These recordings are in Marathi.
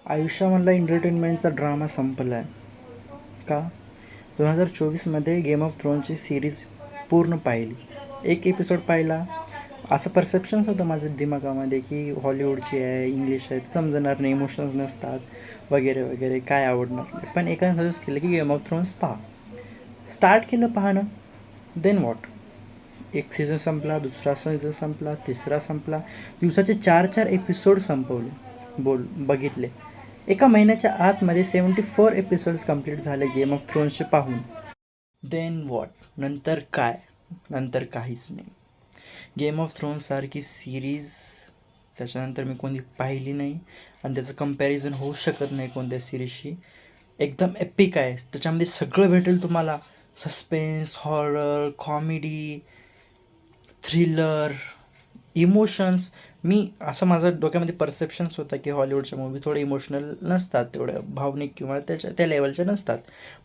आयुष्यामधला एंटरटेनमेंटचा ड्रामा संपला आहे का? 2024मध्ये गेम ऑफ थ्रोनची सिरीज पूर्ण पाहिली. एक एपिसोड पाहिला. असं परसेप्शन्स होतं माझ्या दिमागामध्ये की हॉलिवूडची आहे, इंग्लिश आहेत, समजणार नाही, इमोशन्स नसतात वगैरे वगैरे, काय आवडणार नाही. पण एकाने सजेस्ट केलं की गेम ऑफ थ्रोन्स पहा. स्टार्ट केलं पाहणं. Then what? एक सीझन संपला, दुसरा सीझन संपला, तिसरा संपला. दिवसाचे 4 एपिसोड संपवले, बघितले. एका महिन्याच्या आतमध्ये 74 एपिसोड्स कंप्लीट झाले गेम ऑफ थ्रोन्सचे पाहून. Then what? नंतर काय? नंतर काहीच नाही. गेम ऑफ थ्रोन्ससारखी सिरीज त्याच्यानंतर मी कोणती पाहिली नाही आणि त्याचं कंपॅरिझन होऊ शकत नाही कोणत्या सिरीजशी. एकदम एपिक आहे. त्याच्यामध्ये सगळं भेटेल तुम्हाला. Suspense, horror, comedy, thriller, emotions. मी असं माझं डोक्यामध्ये परसेप्शन्स होता की हॉलिवूडच्या मूवी थोडे इमोशनल नसतात, तेवढ्या भावनिक किंवा त्या लेवलच्या नसतात.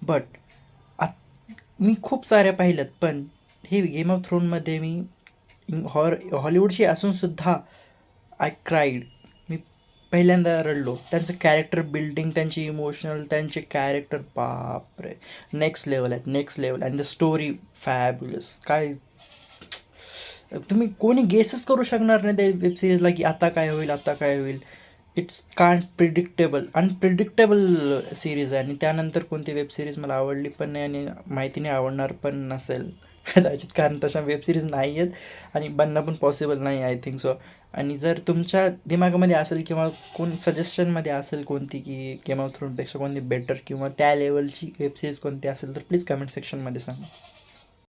बट मी खूप साऱ्या पाहिल्यात, पण हे गेम ऑफ थ्रोनमध्ये मी हॉलिवूडची असूनसुद्धा आय क्राईड. मी पहिल्यांदा रडलो. त्यांचं कॅरेक्टर बिल्डिंग, त्यांची इमोशनल, त्यांचे कॅरेक्टर, बापरे, नेक्स्ट लेवल आहेत, next level. And the story fabulous. काय तुम्ही कोणी गेसच करू शकणार नाही त्या वेब सिरीजला की आता काय होईल, आता काय होईल. It's can't predictable, unpredictable series आहे. आणि त्यानंतर कोणती वेब सिरीज मला आवडली पण नाही आणि माहिती नाही आवडणार पण नसेल कदाचित, कारण तशा वेब सिरीज नाही आहेत आणि बनणं पण पॉसिबल नाही, आय थिंक सो. आणि जर तुमच्या दिमागामध्ये असेल किंवा कोण सजेशनमध्ये असेल कोणती की गेम ऑफ थ्रोनपेक्षा कोणती बेटर किंवा त्या लेवलची वेब सिरीज कोणती असेल तर प्लीज कमेंट सेक्शनमध्ये सांगा.